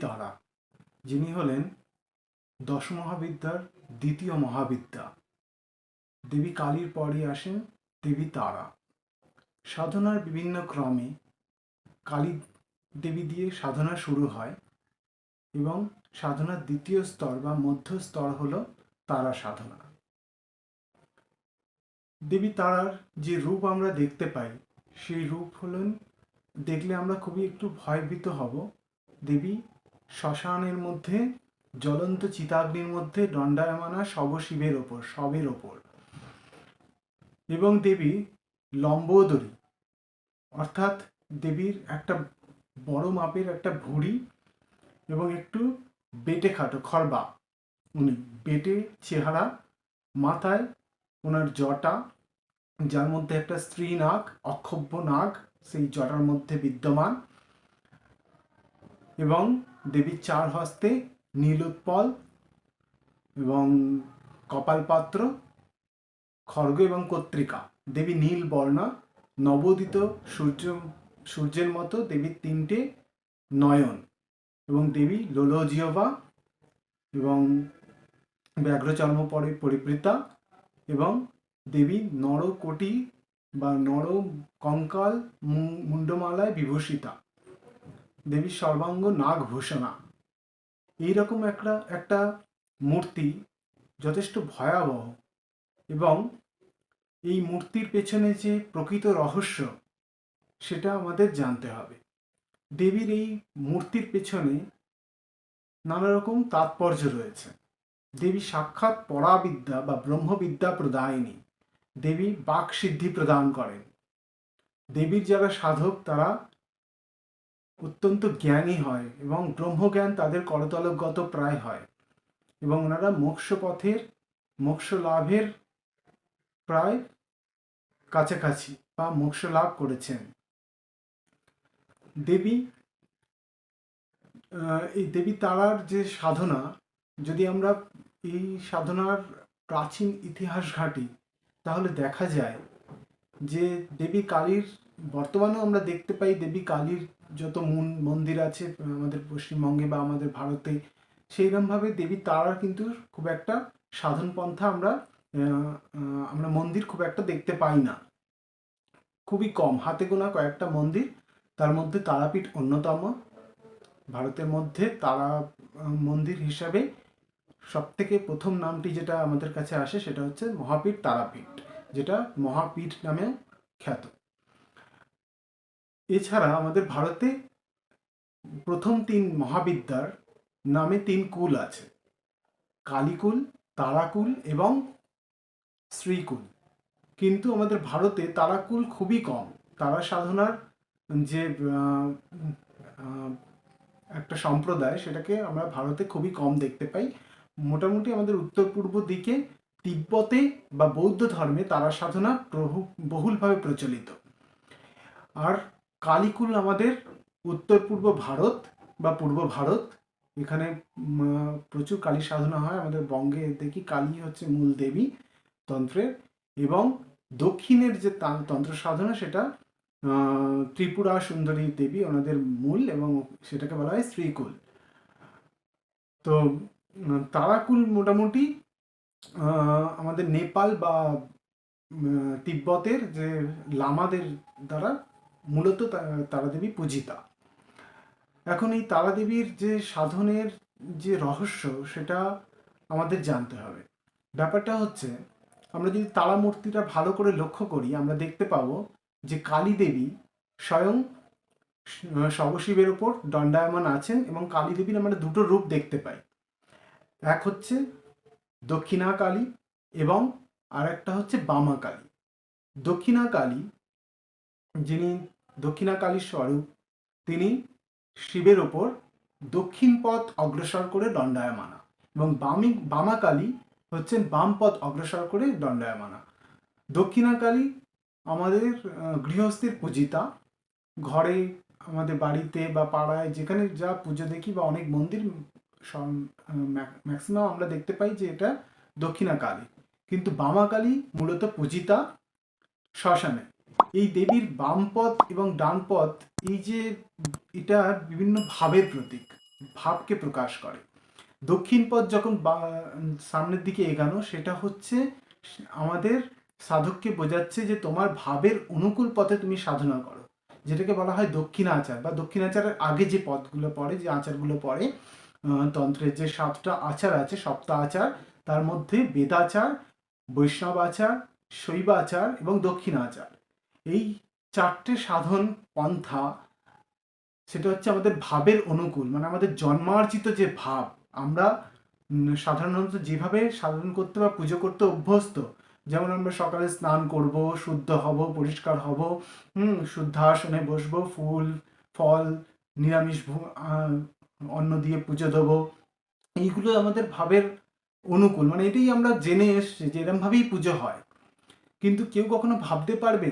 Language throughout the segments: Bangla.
তারা, যিনি হলেন দশমহাবিদ্যার দ্বিতীয় মহাবিদ্যা। দেবী কালীর পরই আসেন দেবী তারা। সাধনার বিভিন্ন ক্রমে কালী দেবী দিয়ে সাধনা শুরু হয় এবং সাধনার দ্বিতীয় স্তর বা মধ্য স্তর হল তারা সাধনা। দেবী তারার যে রূপ আমরা দেখতে পাই সেই রূপ হলেন, দেখলে আমরা খুবই একটু ভয়ভীত হব। দেবী শ্মশানের মধ্যে জ্বলন্ত চিতাগ্নির মধ্যে দণ্ডায়মানা শবের ওপর এবং দেবী লম্বোদরী, অর্থাৎ দেবীর একটা বড় মাপের একটা ভুঁড়ি এবং একটু বেটে খাটো খর্বা, উনি বেটে চেহারা, মাথায় ওনার জটা, যার মধ্যে একটা স্ত্রী নাগ, অক্ষোভ্য নাগ সেই জটার মধ্যে বিদ্যমান, এবং দেবীর চার হস্তে নীলোৎপল এবং কপালপাত্র, খড়গ এবং কর্তৃকা। দেবী নীল বর্ণা, নবোদিত সূর্যের মতো দেবীর তিনটে নয়ন, এবং দেবী লোলজিহ্বা এবং ব্যাঘ্রচর্ম পরিবৃতা, এবং দেবী নরকোটি বা নর কঙ্কাল মুন্ডমালায় বিভূষিতা, দেবীর সর্বাঙ্গ নাগভূষণা। এইরকম একটা মূর্তি যথেষ্ট ভয়াবহ, এবং এই মূর্তির পেছনে যে প্রকৃত রহস্য সেটা আমাদের জানতে হবে। দেবীর এই মূর্তির পেছনে নানা রকম তাৎপর্য রয়েছে। দেবী সাক্ষাৎ পরাবিদ্যা বা ব্রহ্মবিদ্যা প্রদায়িনী। দেবী বাক সিদ্ধি প্রদান করেন। দেবীর যারা সাধক তারা অত্যন্ত জ্ঞানী হয় এবং ব্রহ্মজ্ঞান তাদের করতলগত প্রায় হয়, এবং ওনারা মোক্ষ লাভের প্রায় কাছাকাছি বা মোক্ষ লাভ করেছেন। এই দেবী তারার যে সাধনা, যদি আমরা এই সাধনার প্রাচীন ইতিহাস ঘাঁটি তাহলে দেখা যায় যে দেবী কালীর, বর্তমানেও আমরা দেখতে পাই দেবী কালীর যত মন্দির আছে আমাদের পশ্চিমবঙ্গে বা আমাদের ভারতে, সেইরকমভাবে দেবী তারার কিন্তু খুব একটা সাধন পন্থা আমরা মন্দির খুব একটা দেখতে পাই না, খুবই কম, হাতে গোনা কয়েকটা মন্দির, তার মধ্যে তারাপীঠ অন্যতম। ভারতের মধ্যে তারা মন্দির হিসাবে সবথেকে প্রথম নামটি যেটা আমাদের কাছে আসে সেটা হচ্ছে মহাপীঠ তারাপীঠ, যেটা মহাপীঠ নামেও খ্যাত। এছাড়া আমাদের ভারতে প্রথম তিন মহাবিদ্যার নামে তিন কুল আছে: কালীকুল, তারাকুল এবং শ্রীকুল। কিন্তু আমাদের ভারতে তারাকুল খুবই কম। তারা সাধনার যে একটা সম্প্রদায়, সেটাকে আমরা ভারতে খুবই কম দেখতে পাই। মোটামুটি আমাদের উত্তর পূর্ব দিকে তিব্বতে বা বৌদ্ধ ধর্মে তারা সাধনা বহুলভাবে প্রচলিত। আর কালীকুল আমাদের উত্তর পূর্ব ভারত বা পূর্ব ভারত, এখানে প্রচুর কালী সাধনা হয়। আমাদের বঙ্গে দেখি কালী হচ্ছে মূল দেবী তন্ত্রের, এবং দক্ষিণের যে তন্ত্র সাধনা সেটা ত্রিপুরা সুন্দরী দেবী ওনাদের মূল, এবং সেটাকে বলা হয় শ্রীকুল। তো তারাকুল মোটামুটি আমাদের নেপাল বা তিব্বতের যে লামাদের দ্বারা মূলত তারাদেবী পূজিতা। এখন এই তারাদেবীর যে সাধনের যে রহস্য সেটা আমাদের জানতে হবে। ব্যাপারটা হচ্ছে, আমরা যদি তারা মূর্তিটা ভালো করে লক্ষ্য করি, আমরা দেখতে পাবো যে কালী দেবী স্বয়ং শবশিবের উপর দণ্ডায়মান আছেন, এবং কালী দেবীর আমরা দুটো রূপ দেখতে পাই। এক হচ্ছে দক্ষিণা কালী এবং আর একটা হচ্ছে বামা কালী। দক্ষিণা কালী, যিনি দক্ষিণা কালীর স্বরূপ, তিনি শিবের ওপর দক্ষিণ পথ অগ্রসর করে দণ্ডায়মানা, এবং বামা কালী হচ্ছেন বাম পথ অগ্রসর করে দণ্ডায়মানা। দক্ষিণা কালী আমাদের গৃহস্থের পূজিতা। ঘরে, আমাদের বাড়িতে বা পাড়ায় যেখানে যা পুজো দেখি বা অনেক মন্দির, ম্যাক্সিমাম আমরা দেখতে পাই যে এটা দক্ষিণা কালী। কিন্তু বামা কালী মূলত পূজিতা শ্মশানে। এই দেবীর বাম পথ এবং ডান পথ, এই যে এটা বিভিন্ন ভাবের প্রতীক। ভাবকে প্রকাশ করে। দক্ষিণ পথ যখন সামনের দিকে এগানো, সেটা হচ্ছে আমাদের সাধককে বোঝাচ্ছে যে তোমার ভাবের অনুকূল পথে তুমি সাধনা করো, যেটাকে বলা হয় দক্ষিণাচার, বা দক্ষিণাচারের আগে যে পথগুলো পড়ে, যে আচারগুলো পড়ে, তন্ত্রের যে 7টা আচার আছে, সপ্তা আচার, তার মধ্যে বেদাচার, বৈষ্ণব আচার, শৈব আচার এবং দক্ষিণাচার, এই 4টে সাধন পন্থা, সেটা হচ্ছে আমাদের ভাবের অনুকূল, মানে আমাদের জন্মার্জিত যে ভাব, আমরা সাধারণত যেভাবে সাধন করতে বা পুজো করতে অভ্যস্ত, যেমন আমরা সকালে স্নান করব, শুদ্ধ হব, পরিষ্কার হব, শুদ্ধাসনে বসবো, ফুল ফল নিরামিষ অন্ন দিয়ে পুজো দেবো, এইগুলো আমাদের ভাবের অনুকূল, মানে এটাই আমরা জেনে এসছি যে এরমভাবেই পুজো হয়। কিন্তু কেউ কখনো ভাবতে পারবে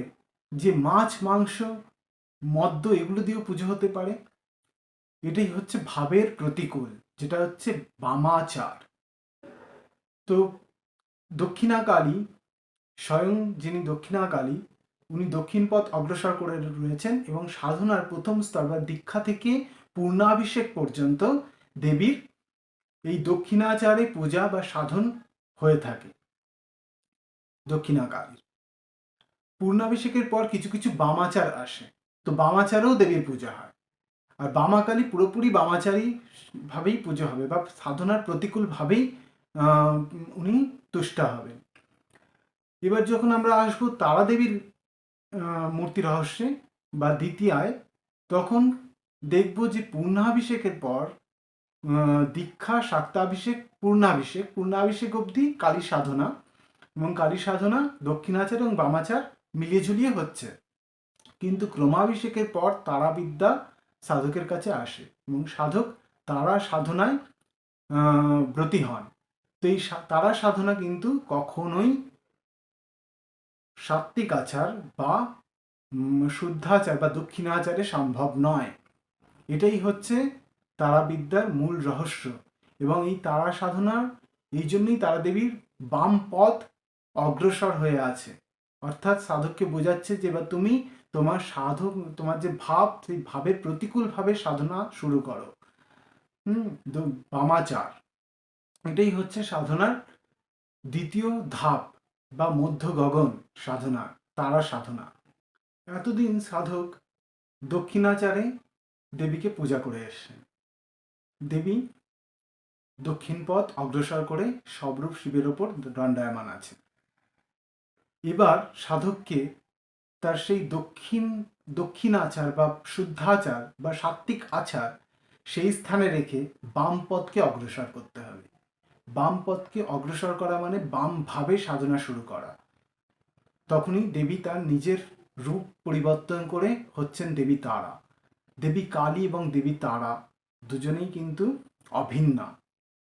যে মাছ, মাংস, মদ্য এগুলো দিয়েও পুজো হতে পারে? এটাই হচ্ছে ভাবের প্রতিকূল, যেটা হচ্ছে বামাচার। তো দক্ষিণাকালী, স্বয়ং যিনি দক্ষিণাকালী, উনি দক্ষিণ পথ অগ্রসর করে রয়েছেন, এবং সাধনার প্রথম স্তর বা দীক্ষা থেকে পূর্ণাভিষেক পর্যন্ত দেবীর এই দক্ষিণাচারে পূজা বা সাধন হয়ে থাকে দক্ষিণাকালীর। পূর্ণাভিষেকের পর কিছু কিছু বামাচার আসে, তো বামাচারেও দেবীর পূজা হয়। আর বামাকালী পুরোপুরি বামাচারী ভাবেই পুজো হবে, বা সাধনার প্রতিকূল ভাবেই উনি তুষ্টা হবেন। এবার যখন আমরা আসবো তারা দেবীর মূর্তি রহস্যে বা দ্বিতীয়ায়, তখন দেখব যে পূর্ণাভিষেকের পর দীক্ষা, শাক্তাভিষেক, পূর্ণাভিষেক অবধি কালী সাধনা, এবং কালী সাধনা দক্ষিণাচার এবং বামাচার মিলিয়ে ঝুলিয়ে হচ্ছে। কিন্তু ক্রমাভিষেকের পর তারাবিদ্যা সাধকের কাছে আসে, এবং সাধক তারা সাধনায় ব্রতী হন। তো এই তারা সাধনা কিন্তু কখনোই সাত্ত্বিক আচার বা শুদ্ধাচার বা দক্ষিণাচারে সম্ভব নয়। এটাই হচ্ছে তারাবিদ্যার মূল রহস্য, এবং এই তারা সাধনার এই জন্যই তারা দেবীর বাম পথ অগ্রসর হয়ে আছে, অর্থাৎ সাধককে বোঝাচ্ছে যে এবার তুমি তোমার সাধক, তোমার যে ভাব, সেই ভাবের প্রতিকূলভাবে সাধনা শুরু করো। বামাচার, এটাই হচ্ছে সাধনার দ্বিতীয় ধাপ বা মধ্য গগন সাধনা, তারা সাধনা। এতদিন সাধক দক্ষিণাচারে দেবীকে পূজা করে এসছেন। দেবী দক্ষিণ পথ অগ্রসর করে সবরূপ শিবের ওপর দণ্ডায়মান আছে। এবার সাধককে তার সেই দক্ষিণাচার বা শুদ্ধাচার বা সাত্ত্বিক আচার, সেই স্থানে রেখে বাম পথকে অগ্রসর করতে হবে। বাম পথকে অগ্রসর করা মানে বাম ভাবে সাধনা শুরু করা। তখনই দেবী তার নিজের রূপ পরিবর্তন করে হচ্ছেন দেবী তারা। দেবী কালী এবং দেবী তারা দুজনেই কিন্তু অভিন্না।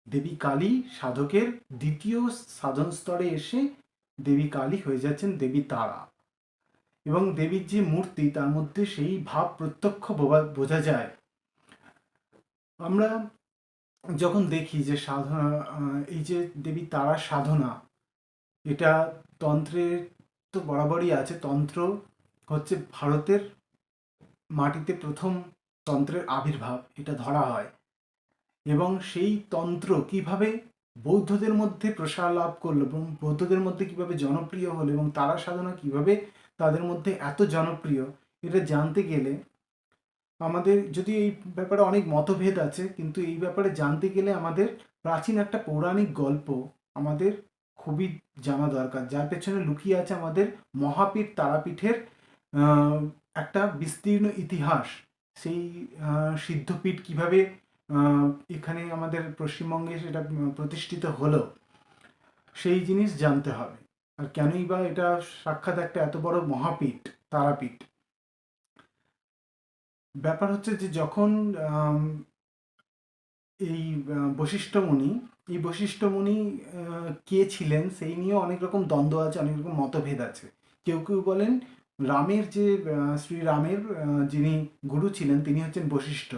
দেবী কালী সাধকের দ্বিতীয় সাধন স্তরে এসে দেবী কালী হয়ে যাচ্ছেন দেবী তারা, এবং দেবীর যে মূর্তি, তার মধ্যে সেই ভাব প্রত্যক্ষ বোঝা যায়। আমরা যখন দেখি যে সাধনা, এই যে দেবী তারা সাধনা, এটা তন্ত্রের তো বরাবরই আছে। তন্ত্র হচ্ছে ভারতের মাটিতে প্রথম তন্ত্রের আবির্ভাব, এটা ধরা হয়, এবং সেই তন্ত্র কিভাবে বৌদ্ধদের মধ্যে প্রসার লাভ করলো এবং বৌদ্ধদের মধ্যে কিভাবে জনপ্রিয় হলো, এবং তারা সাধনা কিভাবে তাদের মধ্যে এত জনপ্রিয়, এটা জানতে গেলে আমাদের, যদি এই ব্যাপারে অনেক মতভেদ আছে, কিন্তু এই ব্যাপারে জানতে গেলে আমাদের প্রাচীন একটা পৌরাণিক গল্প আমাদের খুবই জানা দরকার, যার পেছনে লুকিয়ে আছে আমাদের মহাপীঠ তারাপীঠের একটা বিস্তীর্ণ ইতিহাস। সেই সিদ্ধপীঠ কিভাবে এখানে আমাদের পশ্চিমবঙ্গে সেটা প্রতিষ্ঠিত হলো, সেই জিনিস জানতে হবে। আর কেনই বা এটা সাক্ষাৎ একটা এত বড় মহাপীঠ, তারাপীঠ। ব্যাপার হচ্ছে যে যখন এই বশিষ্ঠ মুনি, এই বশিষ্ঠ মুনি কে ছিলেন সেই নিয়ে অনেক রকম দ্বন্দ্ব আছে, অনেক রকম মতভেদ আছে। কেউ কেউ বলেন রামের যে শ্রীরামের যিনি গুরু ছিলেন তিনি হচ্ছেন বশিষ্ঠ।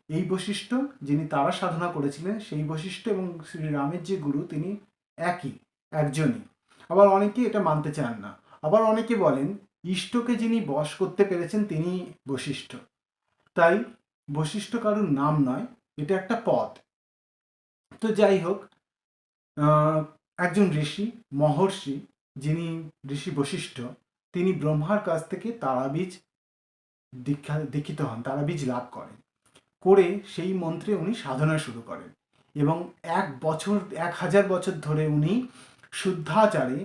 এই বশিষ্ঠ যিনি তারা সাধনা করেছিলেন, সেই বশিষ্ঠ এবং শ্রীরামের যে গুরু তিনি একজনই। আবার অনেকে এটা মানতে চান না। আবার অনেকে বলেন ইষ্টকে যিনি বশ করতে পেরেছেন তিনি বশিষ্ঠ। তাই বশিষ্ঠ কারুর নাম নয়, এটা একটা পথ। তো যাই হোক, একজন ঋষি, মহর্ষি, যিনি ঋষি বশিষ্ঠ, তিনি ব্রহ্মার কাছ থেকে তারাবীজ দীক্ষিত হন, তারাবীজ লাভ করেন। করে সেই মন্ত্রে উনি সাধনা শুরু করেন এবং 1000 বছর ধরে উনি শুদ্ধাচারে,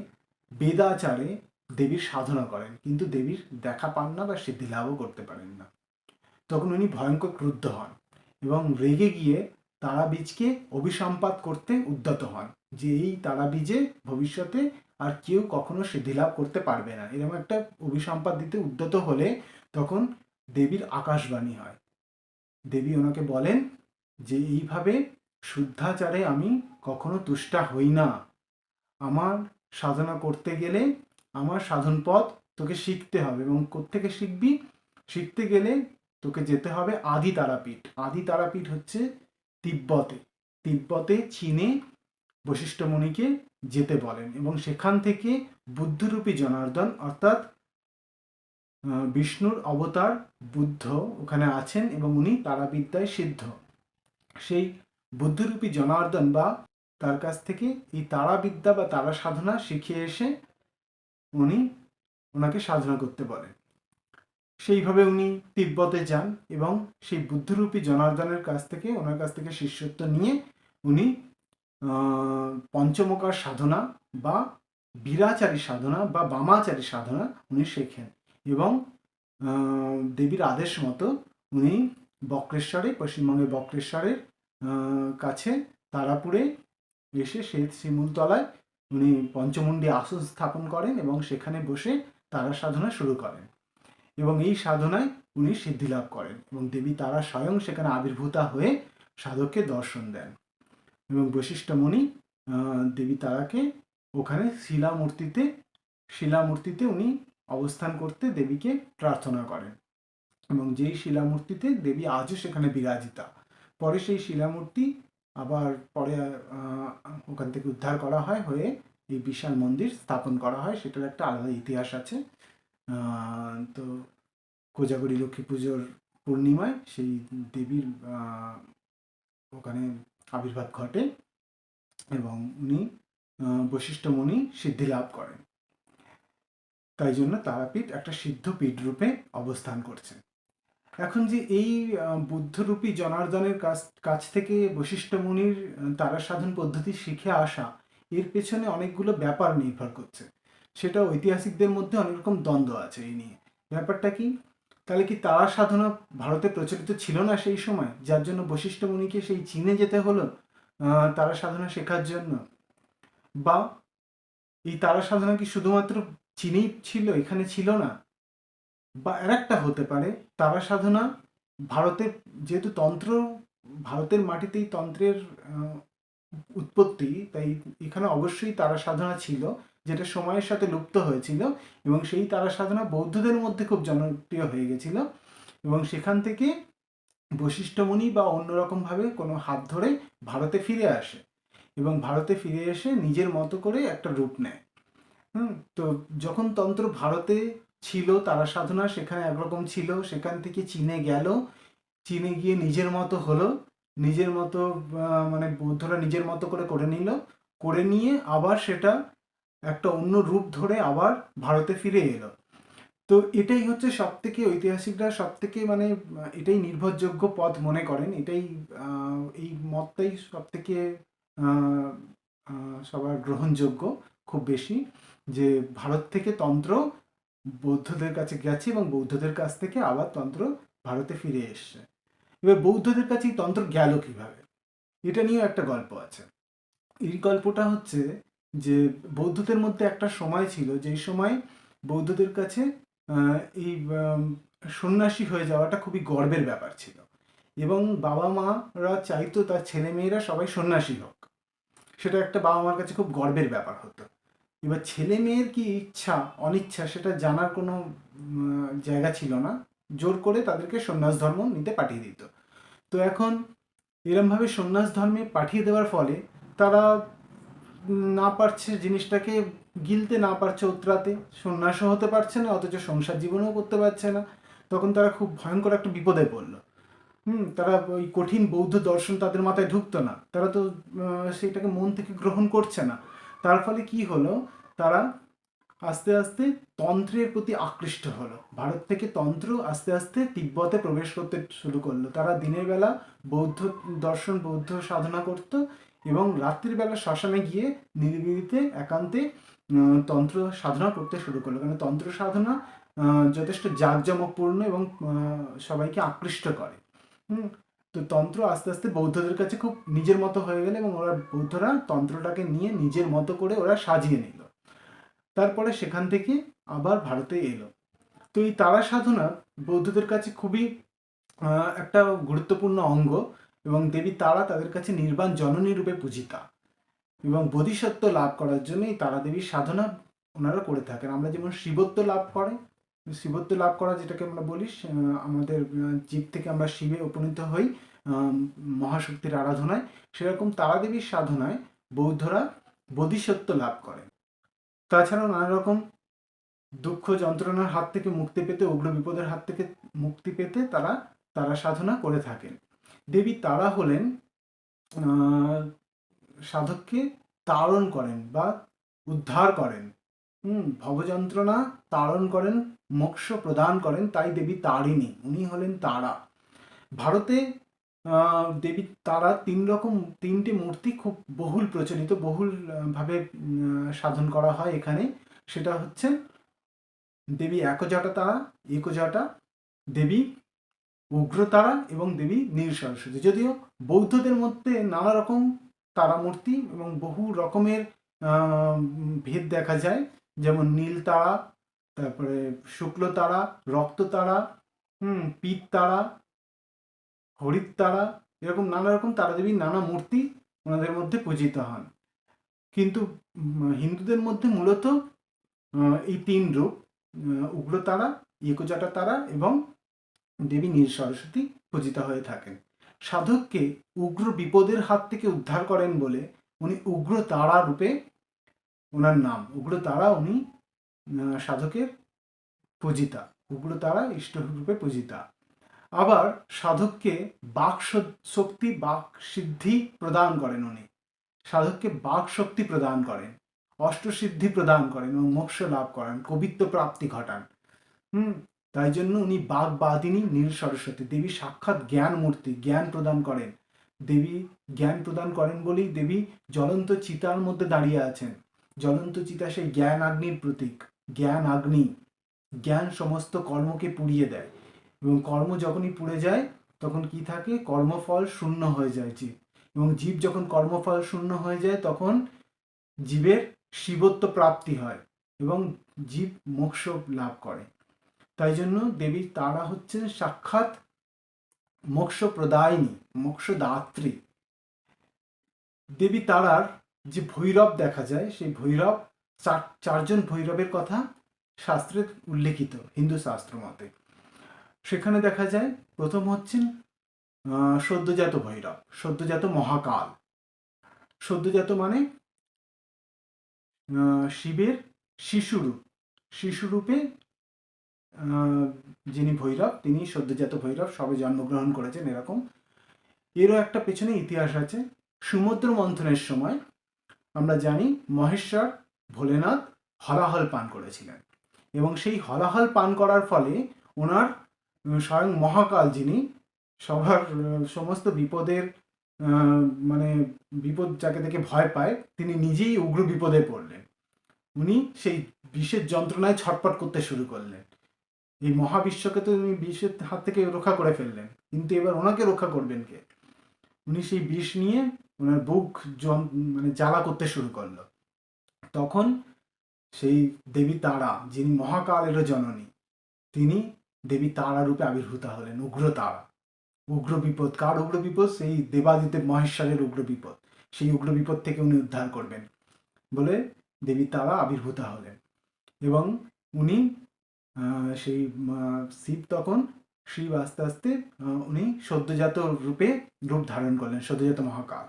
বেদাচারে দেবীর সাধনা করেন, কিন্তু দেবীর দেখা পান না বা সিদ্ধিলাভও করতে পারেন না। তখন উনি ভয়ঙ্কর ক্রুদ্ধ হন এবং রেগে গিয়ে তারাবীজকে অভিসম্পাত করতে উদ্যত হন, যে এই তারাবীজে ভবিষ্যতে আর কেউ কখনো সিদ্ধিলাভ করতে পারবে না। এরকম একটা অভিসম্পাত দিতে উদ্যত হলে তখন দেবীর আকাশবাণী হয়। দেবী ওনাকে বলেন যে এইভাবে শুদ্ধাচারে আমি কখনো তুষ্টা হই না। আমার সাধনা করতে গেলে আমার সাধন পথ তোকে শিখতে হবে, এবং কোত্থেকে শিখবি? শিখতে গেলে তোকে যেতে হবে আদি তারাপীঠ। আদি তারাপীঠ হচ্ছে তিব্বতে। তিব্বতে চীনে বশিষ্ঠ মুনিকে যেতে বলেন এবং সেখান থেকে বুদ্ধরূপী জনার্দন অর্থাৎ বিষ্ণুর অবতার বুদ্ধ ওখানে আছেন এবং উনি তারাবিদ্যায় সিদ্ধ। সেই বুদ্ধরূপী জনার্দন বা তার কাছ থেকে এই তারাবিদ্যা বা তারা সাধনা শিখে এসে উনি ওনাকে সাধনা করতে বলেন। সেইভাবে উনি তিব্বতে যান এবং সেই বুদ্ধরূপী জনার্দনের কাছ থেকে, ওনার কাছ থেকে শিষ্যত্ব নিয়ে উনি পঞ্চমকার সাধনা বা বীরাচারী সাধনা বা বামাচারী সাধনা উনি শেখেন এবং দেবীর আদেশ মতো উনি বক্রেশ্বরে, পশ্চিমবঙ্গের বক্রেশ্বরের কাছে তারাপুরে এসে সেই শিমুলতলায় উনি পঞ্চমুণ্ডী আসন স্থাপন করেন এবং সেখানে বসে তারা সাধনা শুরু করেন এবং এই সাধনায় উনি সিদ্ধিলাভ করেন এবং দেবী তারা স্বয়ং সেখানে আবির্ভূতা হয়ে সাধককে দর্শন দেন এবং বশিষ্ঠ মুনি দেবী তারাকে ওখানে শিলামূর্তিতে উনি অবস্থান করতে দেবীকে প্রার্থনা করেন এবং যেই শিলামূর্তিতে দেবী আজও সেখানে বিরাজিতা। পরে সেই শিলামূর্তি আবার পরে ওখান থেকে উদ্ধার করা হয়, হয়ে এই বিশাল মন্দির স্থাপন করা হয়। সেটার একটা আলাদা ইতিহাস আছে। তো কোজাগরী লক্ষ্মী পুজোর পূর্ণিমায় সেই দেবীর ওখানে আবির্ভাব ঘটে এবং উনি বশিষ্ঠ মুনি সিদ্ধি লাভ করেন। তাই জন্য তারাপীঠ একটা সিদ্ধ পীঠ রূপে অবস্থান করছে। এখন যে এই বুদ্ধরূপী জনার্দনের কাছ থেকে বশিষ্ঠ মুনির তারা সাধন পদ্ধতি শিখে আসা, এর পেছনে অনেকগুলো ব্যাপার নির্ভর করছে। সেটা ঐতিহাসিকদের মধ্যে অনেক রকম দ্বন্দ্ব আছে এই নিয়ে। ব্যাপারটা কি? তাহলে কি তারা সাধনা ভারতে প্রচলিত ছিল না সেই সময়, যার জন্য বশিষ্ঠ মুনিকে সেই চীনে যেতে হলো তারা সাধনা শেখার জন্য? বা এই তারা সাধনা কি শুধুমাত্র চীনেই ছিল, এখানে ছিল না? বা আরেকটা হতে পারে, তারা সাধনা ভারতে, যেহেতু তন্ত্র ভারতের মাটিতেই তন্ত্রের উৎপত্তি, তাই এখানে অবশ্যই তারা সাধনা ছিল, যেটা সময়ের সাথে লুপ্ত হয়েছিল এবং সেই তারা সাধনা বৌদ্ধদের মধ্যে খুব জনপ্রিয় হয়ে গেছিল এবং সেখান থেকে বশিষ্ঠ মুনি বা অন্যরকমভাবে কোনো হাত ধরে ভারতে ফিরে আসে এবং ভারতে ফিরে এসে নিজের মতো করে একটা রূপ নেয়। তো যখন তন্ত্র ভারতে ছিল, তারা সাধনা সেখানে একরকম ছিল, সেখান থেকে চীনে গেল, চীনে গিয়ে নিজের মতো হলো, নিজের মতো মানে বৌদ্ধরা নিজের মতো করে নিল, করে নিয়ে আবার সেটা একটা অন্য রূপ ধরে আবার ভারতে ফিরে এলো। তো এটাই হচ্ছে সব থেকে, ঐতিহাসিকরা সব থেকে মানে এটাই নির্ভরযোগ্য পথ মনে করেন, এটাই এই মতটাই সব থেকে সবার গ্রহণযোগ্য খুব বেশি, যে ভারত থেকে তন্ত্র বৌদ্ধদের কাছে গেছে এবং বৌদ্ধদের কাছ থেকে আবার তন্ত্র ভারতে ফিরে এসছে। এবার বৌদ্ধদের কাছে তন্ত্র গেল কিভাবে, এটা নিয়েও একটা গল্প আছে। এই গল্পটা হচ্ছে যে বৌদ্ধদের মধ্যে একটা সময় ছিল, যেই সময় বৌদ্ধদের কাছে এই সন্ন্যাসী হয়ে যাওয়াটা খুবই গর্বের ব্যাপার ছিল এবং বাবা মারা চাইতো তার ছেলে মেয়েরা সবাই সন্ন্যাসী হোক। সেটা একটা বাবা মার কাছে খুব গর্বের ব্যাপার হতো। এবার ছেলে মেয়ের কি ইচ্ছা অনিচ্ছা সেটা জানার কোনো জায়গা ছিল না, জোর করে তাদেরকে সন্ন্যাস ধর্ম নিতে পাঠিয়ে দিত। তো এখন এরমভাবে সন্ন্যাস ধর্মে পাঠিয়ে দেওয়ার ফলে তারা না পারছে জিনিসটাকে গিলতে, না পারছে উতরাতে, সন্ন্যাসও হতে পারছে না অথচ সংসার জীবনও করতে পারছে না। তখন তারা খুব ভয়ঙ্কর একটা বিপদে পড়লো। তারা ওই কঠিন বৌদ্ধ দর্শন তাদের মাথায় ঢুকতো না, তারা তো সেটাকে মন থেকে গ্রহণ করছে না। তার ফলে কি হলো, তারা আস্তে আস্তে তন্ত্রের প্রতি আকৃষ্ট হলো। ভারত থেকে তন্ত্র আস্তে আস্তে তিব্বতে প্রবেশ করতে শুরু করলো। তারা দিনের বেলা বৌদ্ধ দর্শন, বৌদ্ধ সাধনা করত, এবং রাত্রির বেলা শ্মশানে গিয়ে নিরিবিলিতে একান্তে তন্ত্র সাধনা করতে শুরু করলো। কারণ তন্ত্র সাধনা যথেষ্ট জাঁকজমকপূর্ণ এবং সবাইকে আকৃষ্ট করে। হুম তো তন্ত্র আস্তে আস্তে বৌদ্ধদের কাছে খুব নিজের মতো হয়ে গেলে, এবং ওরা বৌদ্ধরা তন্ত্রটাকে নিয়ে নিজের মতো করে ওরা সাজিয়ে নিল। তারপরে সেখান থেকে আবার ভারতে এলো। তো এই তারা সাধনা বৌদ্ধদের কাছে খুবই একটা গুরুত্বপূর্ণ অঙ্গ, এবং দেবী তারা তাদের কাছে নির্বাণ জননী রূপে পূজিতা, এবং বোধিসত্ত্ব লাভ করার জন্য এই তারা দেবীর সাধনা ওনারা করে থাকেন। আমরা যেমন শিবত্ব লাভ করে, শিবত্ব লাভ করা যেটাকে আমরা বলি, আমাদের জীব থেকে আমরা শিবে উপনীত হই মহাশক্তির আরাধনায়, সেরকম তারা দেবীর সাধনায় বৌদ্ধরা বোধিসত্ত্ব লাভ করে। তাছাড়াও নানা রকম দুঃখ যন্ত্রণার হাত থেকে মুক্তি পেতে, উগ্র বিপদের হাত থেকে মুক্তি পেতে তারা তারা সাধনা করে থাকেন। দেবী তারা হলেন সাধককে তাড়ন করেন বা উদ্ধার করেন, ভবযন্ত্রণা তাড়ন করেন, মোক্ষ প্রদান করেন, তাই দেবী তারিণী, উনি হলেন তারা। ভারতে দেবী তারা তিনটি মূর্তি খুব বহুল প্রচলিত, বহুল ভাবে সাধন করা হয় এখানে। সেটা হচ্ছে দেবী একজটা তারা, একজটা, দেবী উগ্রতারা এবং দেবী নীল সরস্বতী। যদিও বৌদ্ধদের মধ্যে নানা রকম তারা মূর্তি এবং বহু রকমের ভেদ দেখা যায়, যেমন নীল তারা, তারপরে শুক্ল তারা, রক্ত তারা, পিত তারা, হরিত তারা, এরকম নানা রকম তারা দেবীর নানা মূর্তি ওনাদের মধ্যে পূজিত হন। কিন্তু হিন্দুদের মধ্যে মূলত এই তিন রূপ, উগ্রতারা, একজটা তারা এবং দেবী নীল সরস্বতী পূজিত হয়ে থাকেন। সাধককে উগ্র বিপদের হাত থেকে উদ্ধার করেন বলে উনি উগ্র তারা রূপে, ওনার নাম উগ্র তারা, উনি সাধকের পূজিতা, উগ্র তারা ইষ্ট রূপে পূজিতা। আবার সাধককে বাক শক্তি, বাক সিদ্ধি প্রদান করেন উনি, সাধককে বাক শক্তি প্রদান করেন, অষ্টসিদ্ধি প্রদান করেন এবং মোক্ষ লাভ করেন, কবিত্ব প্রাপ্তি ঘটান। তাই জন্য উনি বাগবাদিনী নীল সরস্বতী, দেবী সাক্ষাৎ জ্ঞান মূর্তি, জ্ঞান প্রদান করেন। দেবী জ্ঞান প্রদান করেন বলেই দেবী জ্বলন্ত চিতার মধ্যে দাঁড়িয়ে আছেন। জ্বলন্ত চিতা সেই জ্ঞান আগ্নির প্রতীক। জ্ঞান আগ্নি, জ্ঞান সমস্ত কর্মকে পুড়িয়ে দেয়, এবং কর্ম যখনই পুড়ে যায় তখন কি থাকে, কর্মফল শূন্য হয়ে যায় জীব, এবং জীব যখন কর্মফল শূন্য হয়ে যায় তখন জীবের শিবত্ব প্রাপ্তি হয় এবং জীব মোক্ষ লাভ করে। তাই জন্য দেবী তারা হচ্ছেন সাক্ষাৎ মোক্ষ প্রদায়িনী, মোক্ষদাত্রী। দেবী তারার যে ভৈরব দেখা যায়, সেই ভৈরব চারজন ভৈরবের কথা শাস্ত্রে উল্লেখিত, হিন্দু শাস্ত্র মতে। সেখানে দেখা যায় প্রথম হচ্ছেন সদ্যজাত ভৈরব, সদ্যজাত মহাকাল। সদ্যজাত মানে শিবের শিশুরূপ, শিশুরূপে যিনি ভৈরব তিনি সদ্যজাত ভৈরব, সবে জন্মগ্রহণ করেছেন এরকম। এরও একটা পেছনে ইতিহাস আছে। সমুদ্র মন্থনের সময় আমরা জানি মহেশ্বর ভোলেনাথ হলাহল পান করেছিলেন, এবং সেই হলাহল পান করার ফলে ওনার স্বয়ং মহাকাল, যিনি সবার সমস্ত বিপদের মানে বিপদ যাকে দেখে ভয় পায়, তিনি নিজেই উগ্র বিপদে পড়লেন। উনি সেই বিষের যন্ত্রণায় ছটপট করতে শুরু করলেন। এই মহাবিশ্বকে তো উনি বিষের হাত থেকে রক্ষা করে ফেললেন, কিন্তু এবার ওনাকে রক্ষা করবেন কে? উনি সেই বিষ নিয়ে ওনার বুক মানে জ্বালা করতে শুরু করলো। তখন সেই দেবী তারা, যিনি মহাকালেরও জননী, তিনি দেবী তারা রূপে আবির্ভূত হলেন, উগ্র তারা। উগ্র বিপদ, কার উগ্র বিপদ? সেই দেবাদিদেব মহেশ্বরের উগ্র বিপদ। সেই উগ্র বিপদ থেকে উনি উদ্ধার করবেন বলে দেবী তারা আবির্ভূত হলেন। এবং উনি সেই শিব তখন, শিব আস্তে আস্তে উনি সদ্যজাত রূপে রূপ ধারণ করলেন, সদ্যজাত মহাকাল,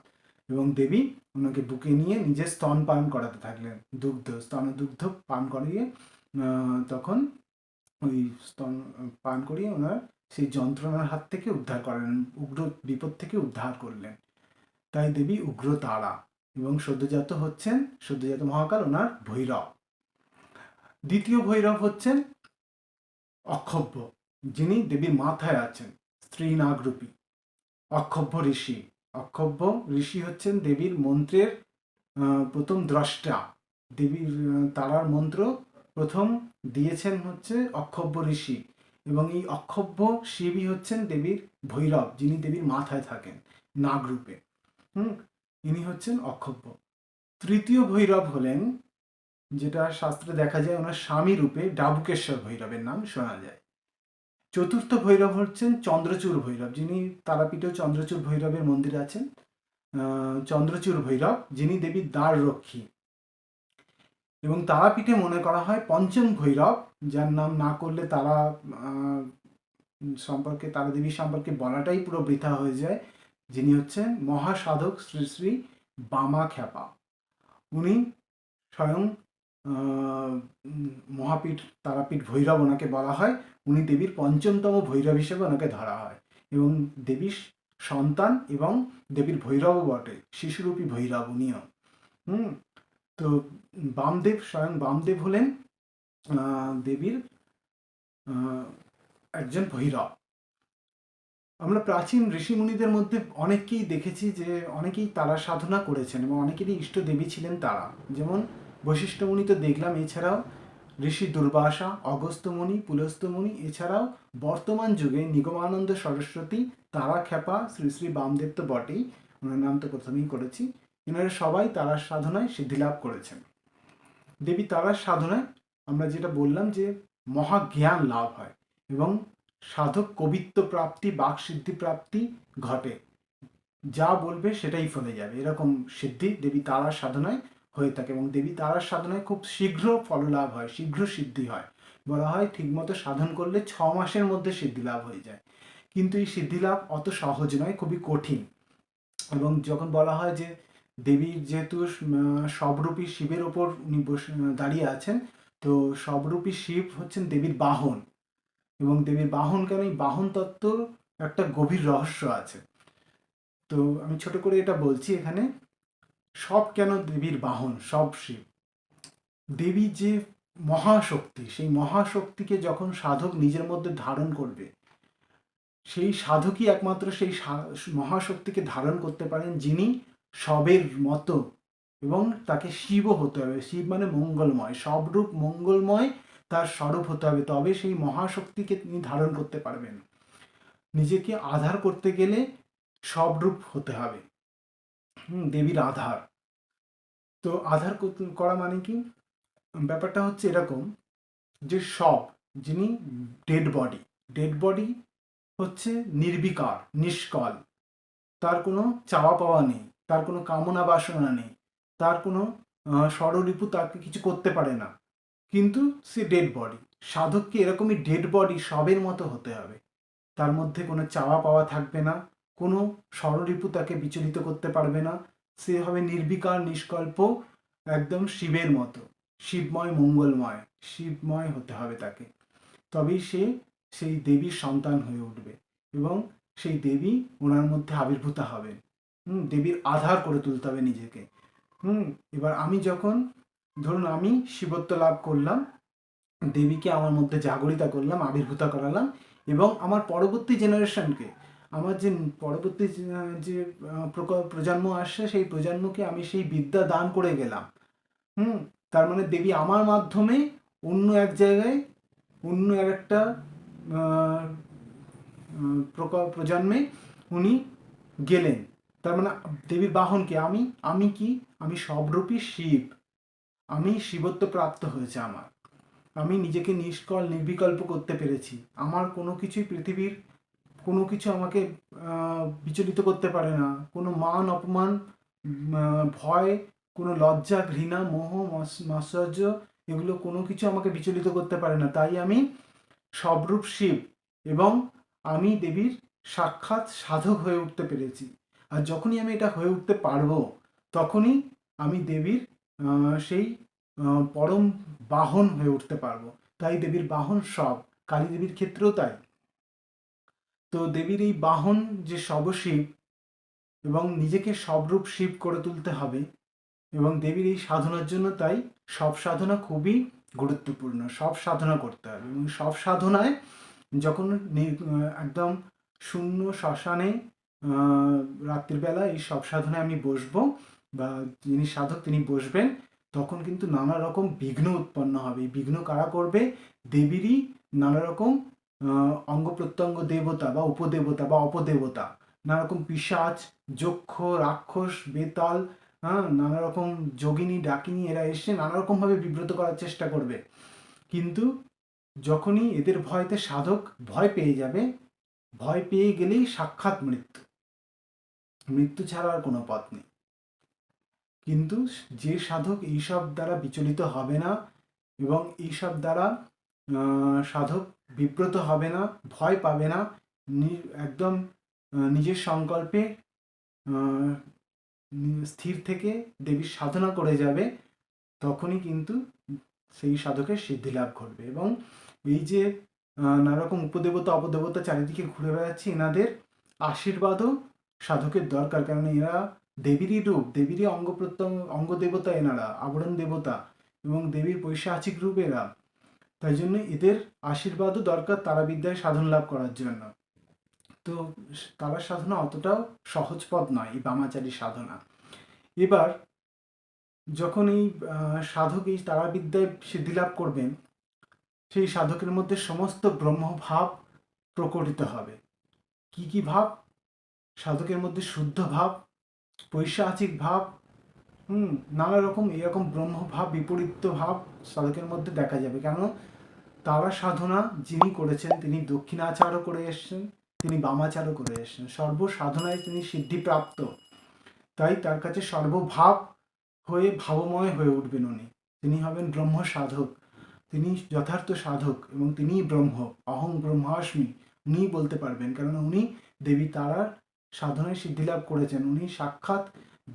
এবং দেবী ওনাকে বুকে নিয়ে নিজের স্তন পান করাতে থাকলেন, দুগ্ধ পান করিয়ে তখন ওই স্তন পান করিয়ে ওনার সেই যন্ত্রণার হাত থেকে উদ্ধার করেন, উগ্র বিপদ থেকে উদ্ধার করলেন। তাই দেবী উগ্র তারা, এবং সদ্যজাত মহাকাল ওনার ভৈরব। দ্বিতীয় ভৈরব হচ্ছেন অক্ষব্য, যিনি দেবীর মাথায় আছেন, স্ত্রী নাগরূপী অক্ষব্য ঋষি। অক্ষব্য ঋষি হচ্ছেন দেবীর মন্ত্রের প্রথম দ্রষ্টা। দেবীর তারার মন্ত্র প্রথম দিয়েছেন হচ্ছে অক্ষব্য ঋষি, এবং এই অক্ষব্য শিবই হচ্ছেন দেবীর ভৈরব, যিনি দেবীর মাথায় থাকেন নাগরূপে। ইনি হচ্ছেন অক্ষব্য। তৃতীয় ভৈরব হলেন, যেটা শাস্ত্রে দেখা যায় ওনার স্বামী রূপে, ডাবুকেশ্বর ভৈরবের নাম শোনা যায়। চতুর্থ ভৈরব হচ্ছেন চন্দ্রচূড় ভৈরব, যিনি তারাপীঠেও চন্দ্রচূড় ভৈরবের মন্দির আছেন। চন্দ্রচূড় ভৈরব, যিনি দেবীর দ্বার রক্ষী। এবং তারাপীঠে মনে করা হয় পঞ্চম ভৈরব, যার নাম না করলে তারা দেবীর সম্পর্কে বলাটাই পুরো বৃথা হয়ে যায়, যিনি হচ্ছেন মহাসাধক শ্রী শ্রী বামা খ্যাপা। উনি স্বয়ং মহাপীঠ তারাপীঠ ভৈরব ওনাকে বলা হয়। উনি দেবীর পঞ্চমতম ভৈরব হিসেবে ওনাকে ধরা হয়, এবং দেবীর সন্তান এবং দেবীর ভৈরবও বটে, শিশুরূপী ভৈরব উনিও। তো স্বয়ং বামদেব হলেন দেবীর একজন ভৈরব। আমরা প্রাচীন ঋষিমুনিদের মধ্যে অনেককেই দেখেছি যে অনেকেই তারা সাধনা করেছেন, এবং অনেকেরই ইষ্ট দেবী ছিলেন তারা। যেমন বশিষ্ঠ মুনি তো দেখলাম, এছাড়াও ঋষি দুর্বাসা, অগস্ত্য মুনি, পুলস্ত্য মুনি, এছাড়াও বর্তমান যুগে নিগমানন্দ সরস্বতী, তারা খ্যাপা, শ্রী শ্রী বামদেব তো বটেই, ওনার নাম তো প্রথমেই করেছি। এনারা সবাই তারার সাধনায় সিদ্ধিলাভ করেছেন। দেবী তারার সাধনায় আমরা যেটা বললাম যে মহাজ্ঞান লাভ হয়, এবং সাধক কবিত্ব প্রাপ্তি, বাকসিদ্ধি প্রাপ্তি ঘটে, যা বলবে সেটাই ফলে যাবে, এরকম সিদ্ধি দেবী তারার সাধনায় হয়ে থাকে। এবং দেবী তারার সাধনায় খুব শীঘ্র ফললাভ হয়, শীঘ্র সিদ্ধি হয়। বলা হয় ঠিকমতো সাধন করলে 6 মাসের মধ্যে সিদ্ধি লাভ হয়ে যায়। কিন্তু এই সিদ্ধি লাভ অত সহজ নয়, খুবই কঠিন। এবং যখন বলা হয় যে দেবীর যেহেতু সবরূপী শিবের ওপর উনি দাঁড়িয়ে আছেন, তো সবরূপী শিব হচ্ছেন দেবীর বাহন, এবং দেবীর বাহন কেন, এই বাহন তত্ত্বর একটা গভীর রহস্য আছে। তো আমি ছোট করে এটা বলছি এখানে। সব কেন দেবীর বাহন, সব শিব। দেবী যে মহাশক্তি, সেই মহাশক্তিকে যখন সাধক নিজের মধ্যে ধারণ করবে, সেই সাধকই একমাত্র সেই মহাশক্তিকে ধারণ করতে পারেন, যিনি সবের মতো, এবং তাকে শিবও হতে হবে। শিব মানে মঙ্গলময়, সব রূপ মঙ্গলময় তার স্বরূপ হতে হবে, তবে সেই মহাশক্তিকে তিনি ধারণ করতে পারবেন। নিজেকে আধার করতে গেলে সব রূপ হতে হবে, দেবীর আধার। তো আধার করা মানে কি, ব্যাপারটা হচ্ছে এরকম যে যিনি ডেড বডি হচ্ছে নির্বিকার, নিষ্কল, তার কোনো চাওয়া পাওয়া নেই, তার কোনো কামনা বাসনা নেই, তার কোনো ষড়রিপু তাকে কিছু করতে পারে না, কিন্তু সে ডেড বডি। সাধককে এরকমই ডেড বডি সবের মতো হতে হবে, তার মধ্যে কোনো চাওয়া পাওয়া থাকবে না, কোনো ষড়রিপু তাকে বিচলিত করতে পারবে না, সে হবে নির্বিকার, নিষ্কল্প, একদম শিবের মতো, শিবময়, মঙ্গলময়, শিবময় হতে হবে তাকে। তবেই সে সেই দেবীর সন্তান হয়ে উঠবে, এবং সেই দেবী ওনার মধ্যে আবির্ভূত হবেন। দেবীর আধার করে তুলতে হবে নিজেকে। এবার আমি যখন, ধরুন আমি শিবত্ব লাভ করলাম, দেবীকে আমার মধ্যে জাগরিতা করলাম, আবির্ভূত করালাম, এবং আমার পরবর্তী জেনারেশনকে, আমার যে পরবর্তী যে প্রজন্ম আসছে, সেই প্রজন্মকে আমি সেই বিদ্যা দান করে গেলাম। তার মানে দেবী আমার মাধ্যমে অন্য এক জায়গায়, অন্য একটা প্রজন্মে উনি গেলেন। তার মানে দেবীর বাহনকে আমি কি, আমি সবরূপী শিব, আমি শিবত্ব প্রাপ্ত হয়েছে আমার, আমি নিজেকে নিষ্কল নির্বিকল্প করতে পেরেছি, আমার কোনো কিছুই পৃথিবীর কোনো কিছু আমাকে বিচলিত করতে পারে না, কোনো মান অপমান, ভয়, কোনো লজ্জা, ঘৃণা, মোহ, মাৎসর্য, এগুলো কোনো কিছু আমাকে বিচলিত করতে পারে না। তাই আমি সবরূপ শিব, এবং আমি দেবীর সাক্ষাৎ সাধক হয়ে উঠতে পেরেছি। আর যখনই আমি এটা হয়ে উঠতে পারবো, তখনই আমি দেবীর সেই পরম বাহন হয়ে উঠতে পারবো। তাই দেবীর বাহন সব, কালী দেবীর ক্ষেত্রেও তাই। তো দেবীর এই বাহন যে সবশিব এবং নিজেকে সবরূপ শিব করে তুলতে হবে, এবং দেবীর এই সাধনার জন্য তাই সব সাধনা খুবই গুরুত্বপূর্ণ। সব সাধনা করতে হবে, এবং সব সাধনায় যখন একদম শূন্য শ্মশানে রাত্রিবেলা এই সব সাধনায় আমি বসবো, বা যিনি সাধক তিনি বসবেন, তখন কিন্তু নানা রকম বিঘ্ন উৎপন্ন হবে। এই বিঘ্ন কারা করবে? দেবীরই নানা রকম অঙ্গ প্রত্যঙ্গ দেবতা বা উপদেবতা বা অপদেবতা, নানা রকম পিশাচ, যক্ষ, রাক্ষস, বেতাল, হ্যাঁ, নানা রকম যোগিনী, ডাকিনী, এরা এসে নানা রকমভাবে বিব্রত করার চেষ্টা করবে। কিন্তু যখনই এদের ভয়তে সাধক ভয় পেয়ে যাবে, ভয় পেয়ে গেলেই সাক্ষাৎ মৃত্যু, মৃত্যু ছাড়া আর কোনো পথ নেই। কিন্তু যে সাধক এইসব দ্বারা বিচলিত হবে না, এবং এইসব দ্বারা সাধক বিব্রত হবে না, ভয় পাবে না, একদম নিজের সংকল্পে স্থির থেকে দেবীর সাধনা করে যাবে, তখনই কিন্তু সেই সাধকের সিদ্ধি লাভ ঘটবে। এবং এই যে নানা রকম উপদেবতা অপদেবতা চারিদিকে ঘুরে বেড়াচ্ছে, এনাদের আশীর্বাদও সাধকের দরকার, কারণ এরা দেবীরই রূপ, দেবীরই অঙ্গ প্রত্যঙ্গ, অঙ্গ দেবতা এনারা, আবরণ দেবতা, এবং দেবীর পৈশাচিক রূপ এরা। তাই জন্য এদের আশীর্বাদও দরকার তারাবিদ্যায় সাধন লাভ করার জন্য। তো তারা সাধনা অতটাও সহজ পথ নয়, এই বামাচারী সাধনা। এবার যখন এই সাধক এই তারাবিদ্যায় সিদ্ধিলাভ করবেন, সেই সাধকের মধ্যে সমস্ত ব্রহ্মভাব প্রকটিত হবে। কি কি ভাব? সাধকের মধ্যে শুদ্ধ ভাব, পৈশাচিক ভাব, নানা রকম এরকম ব্রহ্মভাব, বিপরীত ভাব সাধকের মধ্যে দেখা যাবে। কেন? তারা সাধনা যিনি করেছেন তিনি দক্ষিণাচারও করে এসছেন, তিনি বামাচারও করে এসছেন, সর্বসাধনায় তিনি সিদ্ধিপ্রাপ্ত। তাই তার কাছে সর্বভাব হয়ে ভাবময় হয়ে উঠবেন উনি। তিনি হবেন ব্রহ্ম সাধক, তিনি যথার্থ সাধক, এবং তিনিই ব্রহ্ম। অহং ব্রহ্মাস্মি উনিই বলতে পারবেন, কারণ উনি দেবী তারার সাধনায় সিদ্ধিলাভ করেছেন। উনি সাক্ষাৎ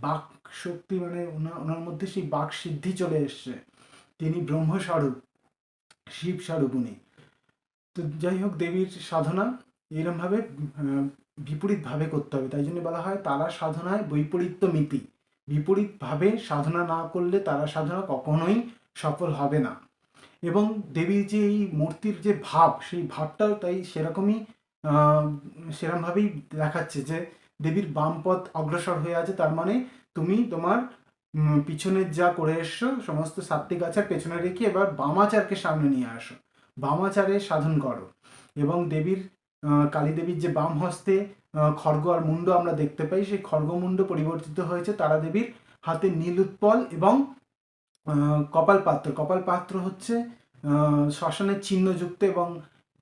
বাক শক্তি, মানে ওনার মধ্যে সেই বাক সিদ্ধি চলে এসছে। তিনি ব্রহ্মস্বরূপ, শিব স্বরূপ উনি। তো যাই হোক, দেবীর সাধনা এইরকমভাবে বিপরীতভাবে করতে হবে। তাই জন্য বলা হয় তারা সাধনায় বৈপরীত্য মিতি। বিপরীতভাবে সাধনা না করলে তারা সাধনা কখনোই সফল হবে না। এবং দেবীর যে এই মূর্তির যে ভাব, সেই ভাবটাও তাই সেরকমভাবেই দেখাচ্ছে যে দেবীর বাম পথ অগ্রসর হয়ে আছে। তার মানে তুমি তোমার পিছনের যা করে এসছো সমস্ত সাত্ত্বিক আচার পেছনে রেখে এবার বামাচারকে সামনে নিয়ে আসো, বামাচারে সাধন করো। এবং দেবীর কালী দেবীর যে বাম হস্তে খড়গ আর মুন্ড আমরা দেখতে পাই, সেই খড়গমুণ্ড পরিবর্তিত হয়েছে তারা দেবীর হাতে নীল উৎপল এবং কপালপাত্র। কপালপাত্র হচ্ছে শ্মশানের চিহ্নযুক্ত, এবং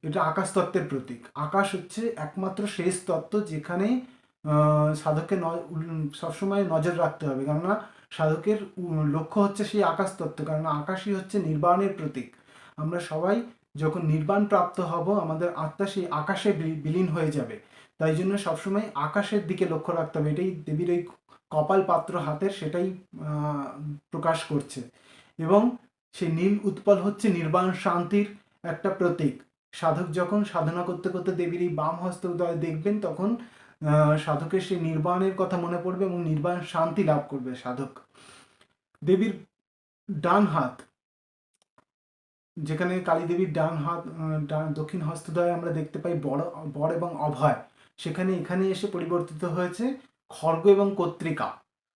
এটা আকাশ তত্ত্বের প্রতীক। আকাশ হচ্ছে একমাত্র শেষ তত্ত্ব যেখানে সাধককে সবসময় নজর রাখতে হবে, কেননা সাধকের লক্ষ্য হচ্ছে সেই আকাশ তত্ত্ব, কারণ আকাশই হচ্ছে নির্বাণের প্রতীক। আমরা সবাই যখন নির্বাণ প্রাপ্ত হব, আমাদের আত্মা সেই আকাশে বিলীন হয়ে যাবে। তাই জন্য সবসময় আকাশের দিকে লক্ষ্য রাখতে হবে। এটাই দেবীর এই কপাল পাত্র হাতের সেটাই প্রকাশ করছে। এবং সেই নীল উৎপল হচ্ছে নির্বাণ শান্তির একটা প্রতীক। সাধক যখন সাধনা করতে করতে দেবীর এই বাম হস্ত উদয় দেখবেন, তখন সাধকের সেই নির্বাণের কথা মনে পড়বে এবং নির্বাণ শান্তি লাভ করবে সাধক। দেবীর ডান হাত, যেখানে কালী দেবীর ডান হাত, দক্ষিণ হস্তদ্বয়ে আমরা দেখতে পাই বর এবং অভয়, সেখানে এখানে এসে পরিবর্তিত হয়েছে খড়গ এবং কর্তৃকা।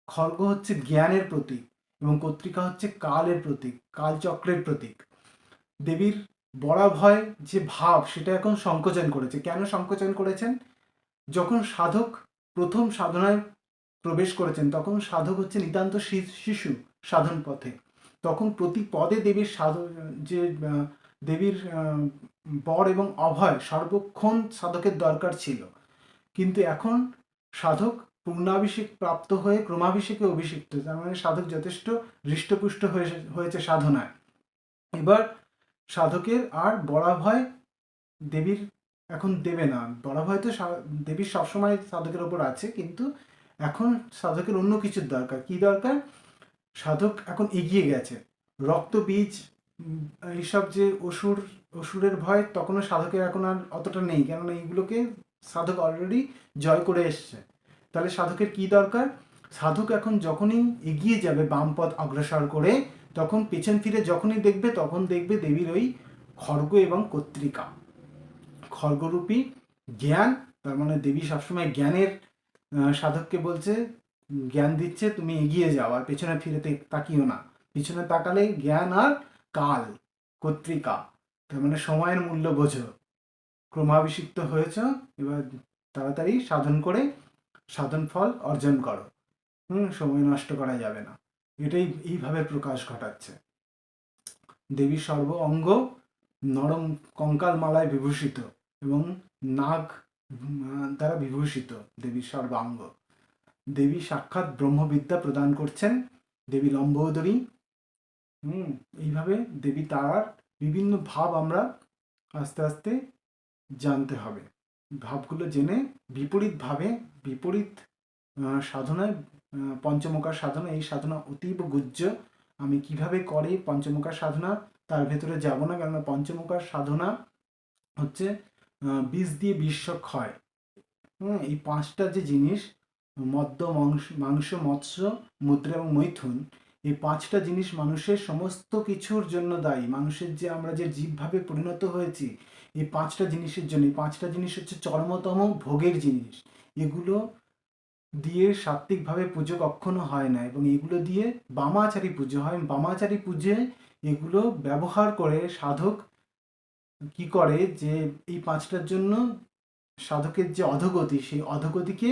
খড়গ হচ্ছে জ্ঞানের প্রতীক এবং কর্তৃকা হচ্ছে কালের প্রতীক, কালচক্রের প্রতীক। দেবীর বরাভয় যে ভাব সেটা এখন সংকোচন করেছে। কেন সংকোচন করেছেন? যখন সাধক প্রথম সাধনায় প্রবেশ করেছেন, তখন সাধক হচ্ছে নিতান্ত শিশু সাধন পথে। তখন প্রতি পদে দেবীর যে দেবীর বর এবং অভয় সর্বক্ষণ সাধকের দরকার ছিল। কিন্তু এখন সাধক পূর্ণাভিষেক প্রাপ্ত হয়ে ক্রমাভিষেকে অভিষিক্ত, তার মানে সাধক যথেষ্ট হৃষ্টপুষ্ট হয়েছে সাধনায়। এবার সাধকের আর বরাভয় দেবীর এখন দেবে না। বরাভয় তো দেবীর সবসময় সাধকের ওপর আছে, কিন্তু এখন সাধকের অন্য কিছুর দরকার। কি দরকার? সাধক এখন এগিয়ে গেছে। রক্ত বীজ এইসব যে অসুরের ভয় তখনও সাধকের এখন আর অতটা নেই, কেননা এইগুলোকে সাধক অলরেডি জয় করে এসছে। তাহলে সাধকের কি দরকার? সাধক এখন যখনই এগিয়ে যাবে বাম পথ অগ্রসর করে, তখন পেছন ফিরে যখনই দেখবে, তখন দেখবে দেবীর ওই খড়গ এবং কর্তৃকা, খড়গরূপী জ্ঞান। তার মানে দেবী সবসময় জ্ঞানের সাধককে বলছে, জ্ঞান দিচ্ছে, তুমি এগিয়ে যাও, আর পেছনে ফিরে তাকিও না। পিছনে তাকালে জ্ঞান আর কাল, কর্তৃকা, তার মানে সময়ের মূল্য বোঝো, ক্রমাভিষিক্ত হয়েছ, এবার তাড়াতাড়ি সাধন করে সাধন ফল অর্জন করো। সময় নষ্ট করা যাবে না। এটাই এইভাবে প্রকাশ ঘটাচ্ছে। দেবীর সর্ব অঙ্গ নরম কঙ্কাল মালায় বিভূষিত এবং নাগ দ্বারা বিভূষিত দেবীর সর্বাঙ্গ। দেবী সাক্ষাৎ ব্রহ্মবিদ্যা প্রদান করছেন, দেবী লম্বোদরী। এইভাবে দেবী তারার বিভিন্ন ভাব আমরা আস্তে আস্তে জানতে হবে। ভাবগুলো জেনে বিপরীতভাবে, বিপরীত সাধনায়, পঞ্চমুখার সাধনা, এই সাধনা অতীব গুহ্য। আমি কিভাবে করে পঞ্চমুখার সাধনা তার ভেতরে যাব না, কেননা পঞ্চমুখার সাধনা হচ্ছে বীজ দিয়ে বিশ্বক্ষয়। এই পাঁচটা যে জিনিস, মদ্য, মাংস, মৎস্য, মুদ্রা এবং মৈথুন, এই পাঁচটা জিনিস মানুষের সমস্ত কিছুর জন্য দায়ী। মানুষের যে আমরা যে জীবভাবে পরিণত হয়েছি, এই পাঁচটা জিনিসের জন্য। এই পাঁচটা জিনিস হচ্ছে চরমতম ভোগের জিনিস। এগুলো দিয়ে সাত্ত্বিকভাবে পুজো কখনো হয় না, এবং এগুলো দিয়ে বামাচারী পুজো হয়। বামাচারী পুজো এগুলো ব্যবহার করে সাধক কি করে, যে এই পাঁচটার জন্য সাধকের যে অধোগতি, সেই অধোগতিকে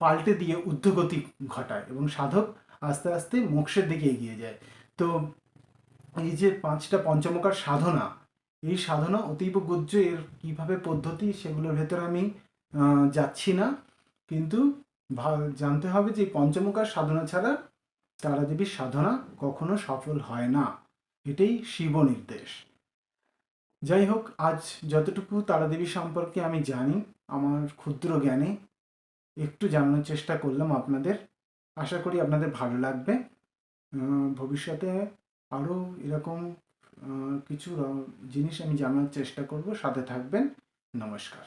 পাল্টে দিয়ে ঊর্ধ্বগতি ঘটায়, এবং সাধক আস্তে আস্তে মোক্ষের দিকে এগিয়ে যায়। তো এই যে পাঁচটা পঞ্চমুখার সাধনা, এই সাধনা অতীব গুহ্য। এর কীভাবে পদ্ধতি, সেগুলোর ভেতরে আমি যাচ্ছি না, কিন্তু জানতে হবে যে পঞ্চমুখার সাধনা ছাড়া তারাদেবীর সাধনা কখনো সফল হয় না। এটাই শিব নির্দেশ। যাই হোক, আজ যতটুকু তারাদেবী সম্পর্কে আমি জানি, আমার ক্ষুদ্র জ্ঞানে একটু জানানোর চেষ্টা করলাম আপনাদের। আশা করি আপনাদের ভালো লাগবে। ভবিষ্যতে আরও এরকম কিছু জিনিস আমি জানার চেষ্টা করব। সাথে থাকবেন। নমস্কার।